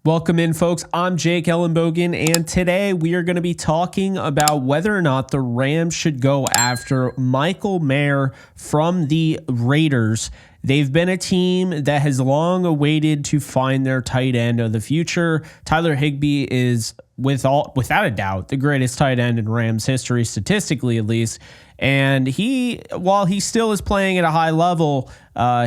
Welcome in, folks. I'm Jake Ellenbogen, and today we are going to be talking about whether or not the Rams should go after Michael Mayer from the Raiders. They've been a team that has long awaited to find their tight end of the future. Tyler Higbee is, without a doubt, the greatest tight end in Rams history, statistically at least. And while he still is playing at a high level,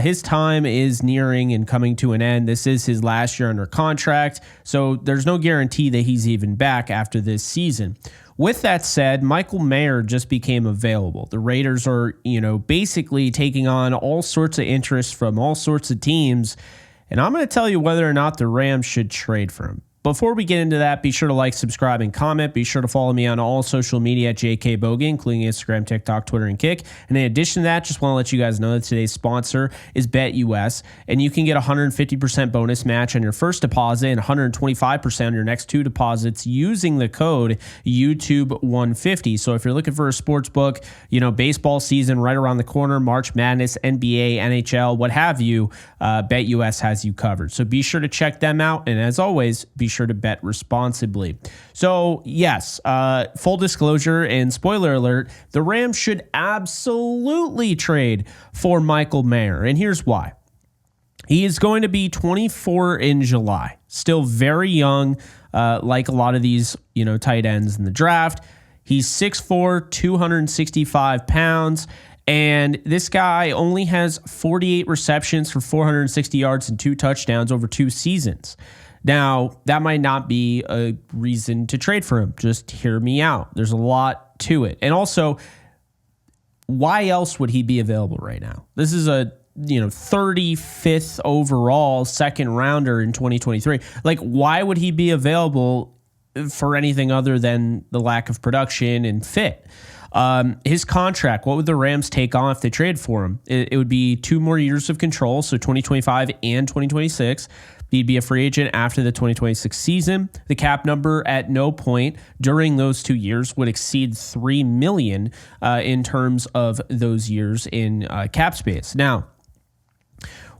his time is nearing and coming to an end. This is his last year under contract, so there's no guarantee that he's even back after this season. With that said, Michael Mayer just became available. The Raiders are, basically taking on all sorts of interest from all sorts of teams, and I'm going to tell you whether or not the Rams should trade for him. Before we get into that, be sure to like, subscribe, and comment. Be sure to follow me on all social media at JKBogan, including Instagram, TikTok, Twitter, and Kick. And in addition to that, just want to let you guys know that today's sponsor is BetUS, and you can get a 150% bonus match on your first deposit and 125% on your next two deposits using the code YouTube150. So if you're looking for a sports book, baseball season right around the corner, March Madness, NBA, NHL, what have you, BetUS has you covered. So be sure to check them out. And as always, be sure to bet responsibly. So yes, full disclosure and spoiler alert, the Rams should absolutely trade for Michael Mayer. And here's why. He is going to be 24 in July. Still very young, like a lot of these, tight ends in the draft. He's 6'4", 265 pounds. And this guy only has 48 receptions for 460 yards and 2 touchdowns over 2 seasons. Now, that might not be a reason to trade for him. Just hear me out. There's a lot to it. And also, why else would he be available right now? This is a 35th overall second rounder in 2023. Like, why would he be available for anything other than the lack of production and fit? His contract, what would the Rams take on if they trade for him? It would be 2 more years of control, so 2025 and 2026. He'd be a free agent after the 2026 season. The cap number at no point during those 2 years would exceed $3 million in terms of those years in cap space. Now,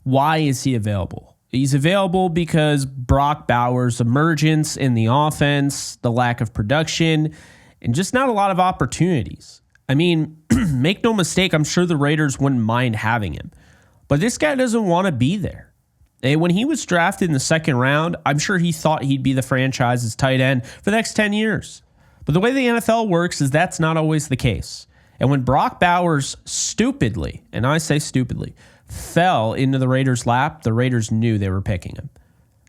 why is he available? He's available because Brock Bowers' emergence in the offense, the lack of production, and just not a lot of opportunities. I mean, make no mistake, I'm sure the Raiders wouldn't mind having him. But this guy doesn't want to be there. And when he was drafted in the second round, I'm sure he thought he'd be the franchise's tight end for the next 10 years. But the way the NFL works is that's not always the case. And when Brock Bowers stupidly, and I say stupidly, fell into the Raiders' lap, the Raiders knew they were picking him.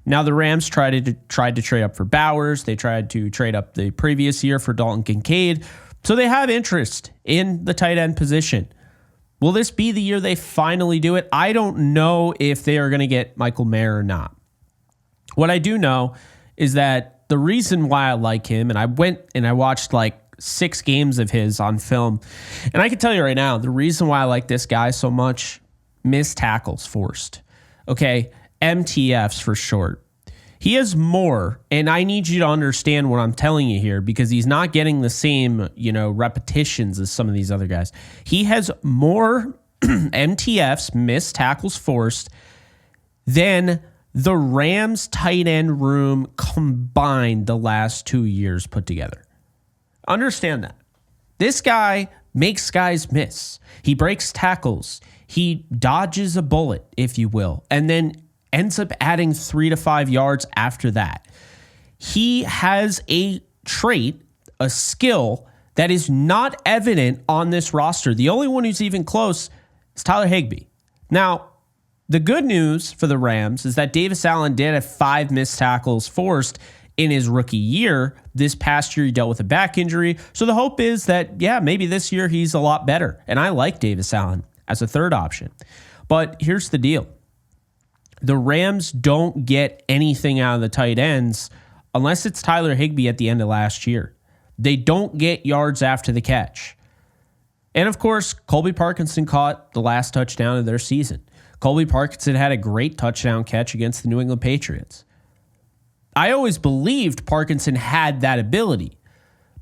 Now, the Rams tried to trade up for Bowers. They tried to trade up the previous year for Dalton Kincaid. So they have interest in the tight end position. Will this be the year they finally do it? I don't know if they are going to get Michael Mayer or not. What I do know is that the reason why I like him, and I went and I watched like 6 games of his on film, and I can tell you right now, the reason why I like this guy so much, missed tackles forced. Okay, MTFs for short. He has more, and I need you to understand what I'm telling you here because he's not getting the same, repetitions as some of these other guys. He has more MTFs, missed tackles forced, than the Rams tight end room combined the last 2 years put together. Understand that. This guy makes guys miss. He breaks tackles. He dodges a bullet, if you will, and then ends up adding 3 to 5 yards after that. He has a trait, a skill that is not evident on this roster. The only one who's even close is Tyler Higbee. Now, the good news for the Rams is that Davis Allen did have 5 missed tackles forced in his rookie year. This past year, he dealt with a back injury. So the hope is that, maybe this year he's a lot better. And I like Davis Allen as a third option. But here's the deal. The Rams don't get anything out of the tight ends unless it's Tyler Higbee at the end of last year. They don't get yards after the catch. And of course, Colby Parkinson caught the last touchdown of their season. Colby Parkinson had a great touchdown catch against the New England Patriots. I always believed Parkinson had that ability.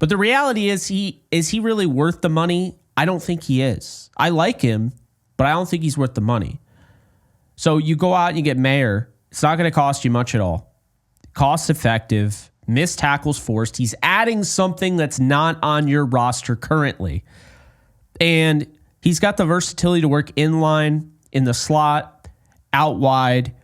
But the reality is he really worth the money? I don't think he is. I like him, but I don't think he's worth the money. So you go out and you get Mayer. It's not going to cost you much at all. cost effective, missed tackles forced. He's adding something that's not on your roster currently. And he's got the versatility to work in line, in the slot, out wide.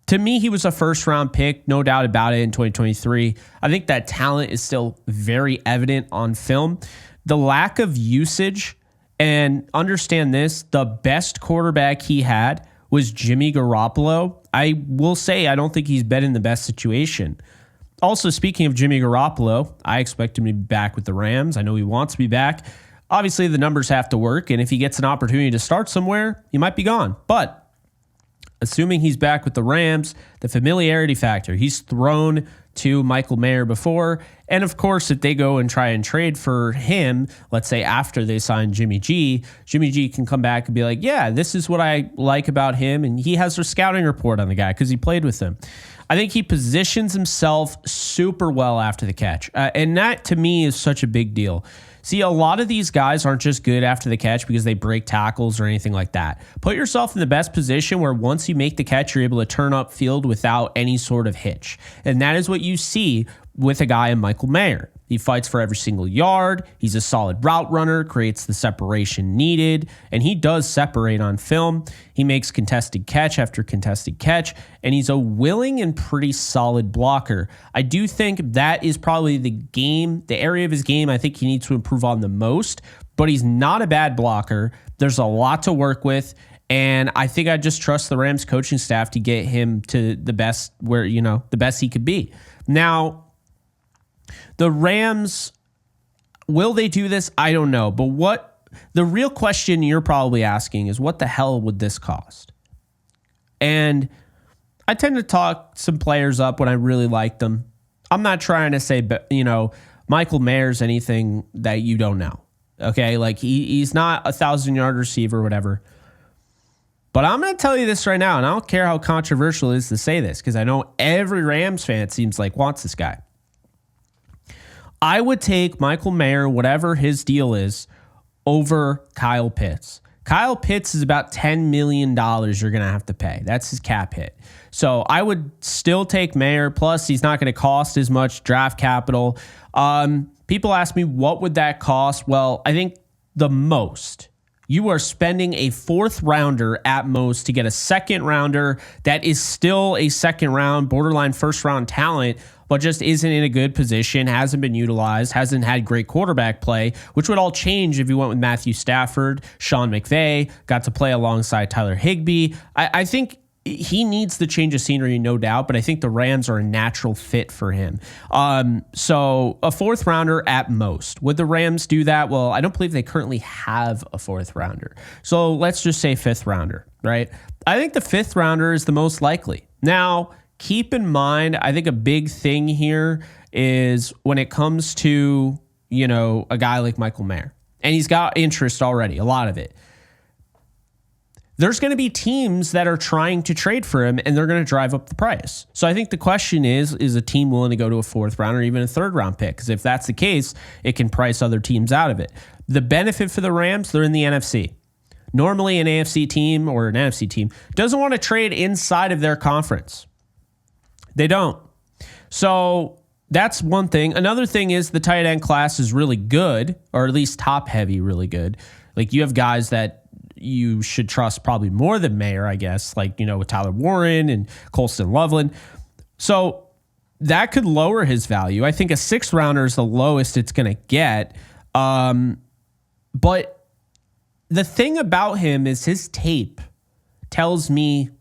To me, he was a first-round pick, no doubt about it, in 2023. I think that talent is still very evident on film. The lack of usage, and understand this, the best quarterback he had was Jimmy Garoppolo. I will say I don't think he's been in the best situation. Also, speaking of Jimmy Garoppolo, I expect him to be back with the Rams. I know he wants to be back. Obviously, the numbers have to work, and if he gets an opportunity to start somewhere, he might be gone. But assuming he's back with the Rams, the familiarity factor, he's thrown to Michael Mayer before. And of course, if they go and try and trade for him, let's say after they sign Jimmy G can come back and be like, yeah, this is what I like about him. And he has a scouting report on the guy because he played with him. I think he positions himself super well after the catch. And that to me is such a big deal. See, a lot of these guys aren't just good after the catch because they break tackles or anything like that. Put yourself in the best position where once you make the catch, you're able to turn up field without any sort of hitch. And that is what you see with a guy in Michael Mayer. He fights for every single yard. He's a solid route runner, creates the separation needed, and he does separate on film. He makes contested catch after contested catch, and he's a willing and pretty solid blocker. I do think that is probably the area of his game I think he needs to improve on the most, but he's not a bad blocker. There's a lot to work with, and I think I just trust the Rams coaching staff to get him to the best the best he could be. Now, the Rams, will they do this? I don't know. But what the real question you're probably asking is, what the hell would this cost? And I tend to talk some players up when I really like them. I'm not trying to say, Michael Mayer's anything that you don't know. Okay, like he's not 1,000-yard receiver or whatever. But I'm going to tell you this right now, and I don't care how controversial it is to say this, because I know every Rams fan, it seems like, wants this guy. I would take Michael Mayer, whatever his deal is, over Kyle Pitts. Kyle Pitts is about $10 million you're going to have to pay. That's his cap hit. So I would still take Mayer. Plus, he's not going to cost as much draft capital. People ask me, what would that cost? Well, I think the most. You are spending a fourth rounder at most to get a second rounder that is still a second round, borderline first round talent, but just isn't in a good position, hasn't been utilized, hasn't had great quarterback play, which would all change if you went with Matthew Stafford, Sean McVay, got to play alongside Tyler Higbee. I think he needs the change of scenery, no doubt, but I think the Rams are a natural fit for him. So a fourth rounder at most. Would the Rams do that? Well, I don't believe they currently have a fourth rounder. So let's just say fifth rounder, right? I think the fifth rounder is the most likely. Now, keep in mind, I think a big thing here is when it comes to, a guy like Michael Mayer, and he's got interest already, a lot of it. There's going to be teams that are trying to trade for him, and they're going to drive up the price. So I think the question is a team willing to go to a fourth round or even a third round pick? Because if that's the case, it can price other teams out of it. The benefit for the Rams, they're in the NFC. Normally an AFC team or an NFC team doesn't want to trade inside of their conference. They don't. So that's one thing. Another thing is the tight end class is really good, or at least top heavy, really good. Like you have guys that you should trust probably more than Mayer, I guess, like, with Tyler Warren and Colston Loveland. So that could lower his value. I think a sixth rounder is the lowest it's going to get. But the thing about him is his tape tells me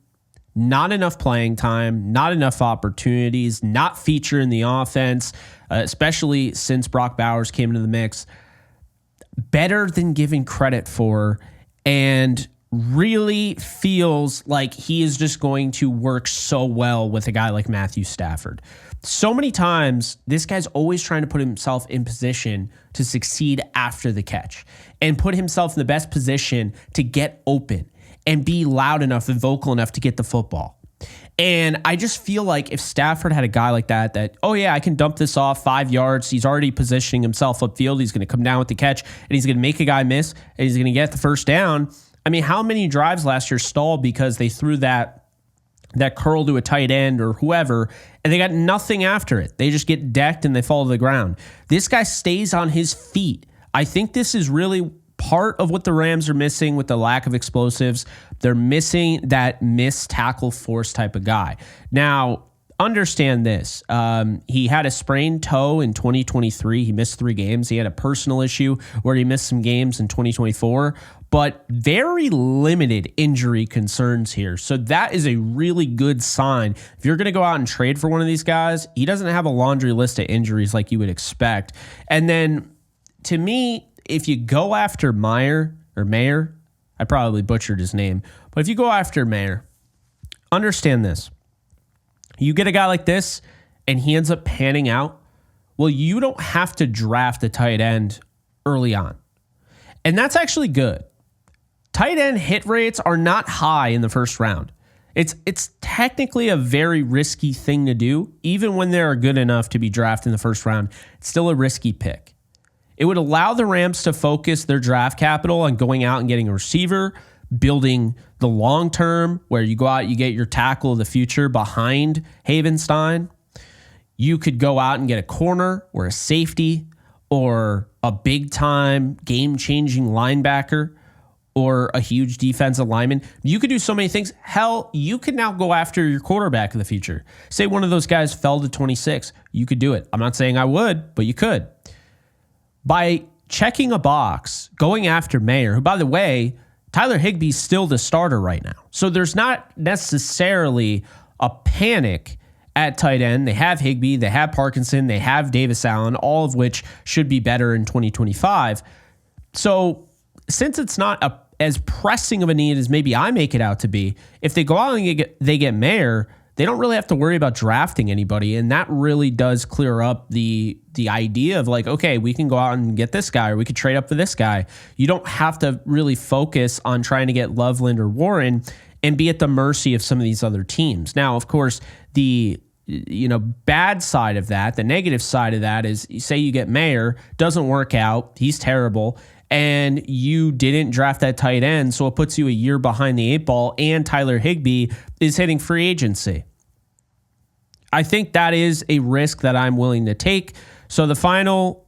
not enough playing time, not enough opportunities, not feature in the offense, especially since Brock Bowers came into the mix. Better than giving credit for, and really feels like he is just going to work so well with a guy like Matthew Stafford. So many times, this guy's always trying to put himself in position to succeed after the catch and put himself in the best position to get open and be loud enough and vocal enough to get the football. And I just feel like if Stafford had a guy like that, oh yeah, I can dump this off 5 yards. He's already positioning himself upfield. He's going to come down with the catch, and he's going to make a guy miss, and he's going to get the first down. I mean, how many drives last year stalled because they threw that that curl to a tight end or whoever, and they got nothing after it. They just get decked and they fall to the ground. This guy stays on his feet. I think this is really part of what the Rams are missing with the lack of explosives. They're missing that missed tackle force type of guy. Now, understand this. He had a sprained toe in 2023. He missed 3 games. He had a personal issue where he missed some games in 2024, but very limited injury concerns here. So that is a really good sign. If you're going to go out and trade for one of these guys, he doesn't have a laundry list of injuries like you would expect. And then to me, if you go after Mayer, I probably butchered his name, but if you go after Mayer, understand this. You get a guy like this and he ends up panning out. Well, you don't have to draft a tight end early on. And that's actually good. Tight end hit rates are not high in the first round. It's technically a very risky thing to do. Even when they're good enough to be drafted in the first round, it's still a risky pick. It would allow the Rams to focus their draft capital on going out and getting a receiver, building the long term where you go out, you get your tackle of the future behind Havenstein. You could go out and get a corner or a safety or a big time game changing linebacker or a huge defensive lineman. You could do so many things. Hell, you could now go after your quarterback of the future. Say one of those guys fell to 26. You could do it. I'm not saying I would, but you could. By checking a box, going after Mayer, who, by the way, Tyler Higbee's still the starter right now. So there's not necessarily a panic at tight end. They have Higbee, they have Parkinson, they have Davis Allen, all of which should be better in 2025. So since it's not as pressing of a need as maybe I make it out to be, if they go out and they get Mayer, they don't really have to worry about drafting anybody. And that really does clear up the idea of like, okay, we can go out and get this guy or we could trade up for this guy. You don't have to really focus on trying to get Loveland or Warren and be at the mercy of some of these other teams. Now, of course, the bad side of that, the negative side of that is, say you get Mayer, doesn't work out, he's terrible, and you didn't draft that tight end, so it puts you a year behind the 8 ball, and Tyler Higbee is hitting free agency. I think that is a risk that I'm willing to take. So the final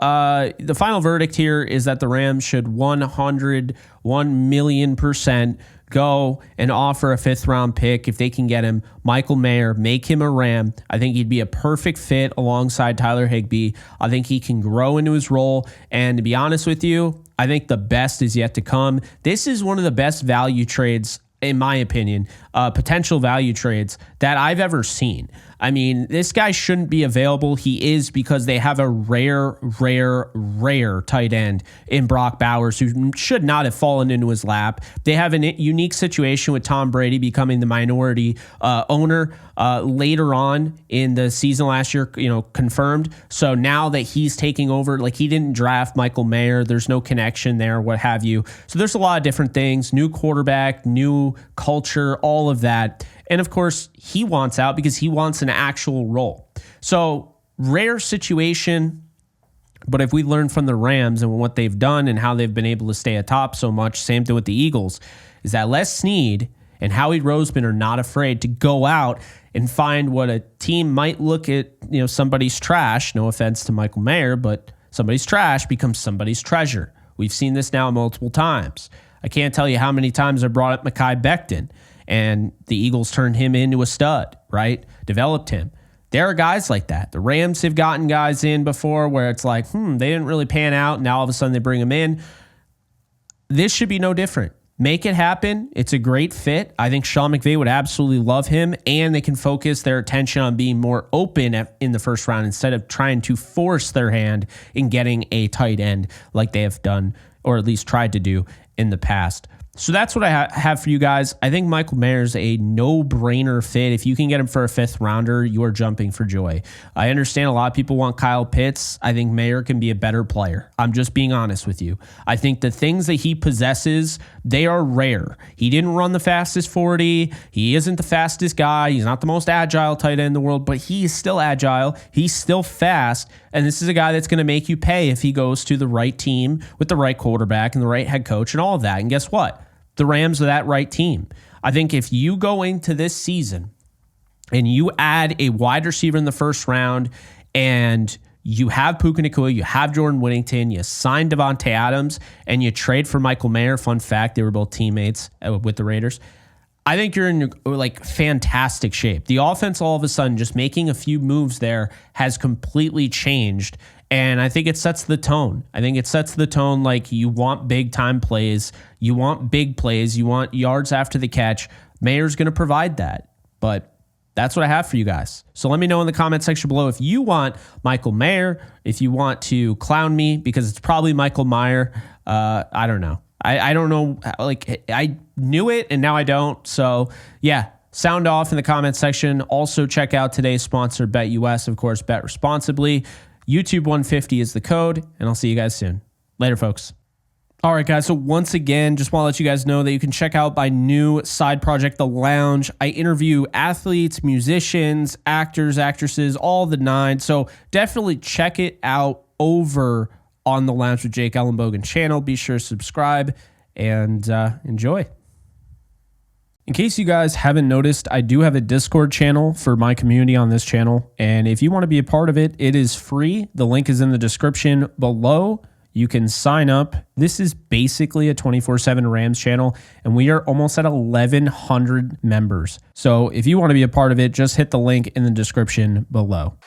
verdict here is that the Rams should 1,000,000% go and offer a 5th-round pick if they can get him. Michael Mayer, make him a Ram. I think he'd be a perfect fit alongside Tyler Higbee. I think he can grow into his role. And to be honest with you, I think the best is yet to come. This is one of the best value trades, in my opinion, potential value trades that I've ever seen. I mean, this guy shouldn't be available. He is, because they have a rare tight end in Brock Bowers who should not have fallen into his lap. They have a unique situation with Tom Brady becoming the minority owner later on in the season last year, confirmed. So now that he's taking over, like, he didn't draft Michael Mayer. There's no connection there, what have you. So there's a lot of different things, new quarterback, new culture, all of that. And of course, he wants out because he wants an actual role. So rare situation, but if we learn from the Rams and what they've done and how they've been able to stay atop so much, same thing with the Eagles, is that Les Snead and Howie Roseman are not afraid to go out and find what a team might look at, somebody's trash, no offense to Michael Mayer, but somebody's trash becomes somebody's treasure. We've seen this now multiple times. I can't tell you how many times I brought up Mekhi Becton, and the Eagles turned him into a stud, right? Developed him. There are guys like that. The Rams have gotten guys in before where it's like, they didn't really pan out. Now all of a sudden they bring them in. This should be no different. Make it happen. It's a great fit. I think Sean McVay would absolutely love him, and they can focus their attention on being more open in the first round instead of trying to force their hand in getting a tight end like they have done, or at least tried to do in the past. So that's what I have for you guys. I think Michael Mayer's a no-brainer fit. If you can get him for a 5th rounder, you are jumping for joy. I understand a lot of people want Kyle Pitts. I think Mayer can be a better player. I'm just being honest with you. I think the things that he possesses, they are rare. He didn't run the fastest 40. He isn't the fastest guy. He's not the most agile tight end in the world, but he is still agile. He's still fast. And this is a guy that's going to make you pay if he goes to the right team with the right quarterback and the right head coach and all of that. And guess what? The Rams are that right team. I think if you go into this season and you add a wide receiver in the first round, and you have Puka Nacua, you have Jordan Whittington, you sign Devontae Adams, and you trade for Michael Mayer. Fun fact, they were both teammates with the Raiders. I think you're in like fantastic shape. The offense all of a sudden just making a few moves there has completely changed. And I think it sets the tone. I think it sets the tone like you want big time plays. You want big plays. You want yards after the catch. Mayer's going to provide that. But that's what I have for you guys. So let me know in the comment section below if you want Michael Mayer, if you want to clown me because it's probably Michael Mayer. I don't know. I don't know. Like, I knew it and now I don't. So yeah, sound off in the comment section. Also check out today's sponsor, BetUS. Of course, bet responsibly. YouTube 150 is the code, and I'll see you guys soon. Later, folks. All right, guys. So once again, just want to let you guys know that you can check out my new side project, The Lounge. I interview athletes, musicians, actors, actresses, all the nine. So definitely check it out over on the Lounge with Jake Ellenbogen channel. Be sure to subscribe and enjoy. In case you guys haven't noticed, I do have a Discord channel for my community on this channel. And if you want to be a part of it, it is free. The link is in the description below. You can sign up. This is basically a 24/7 Rams channel, and we are almost at 1,100 members. So if you want to be a part of it, just hit the link in the description below.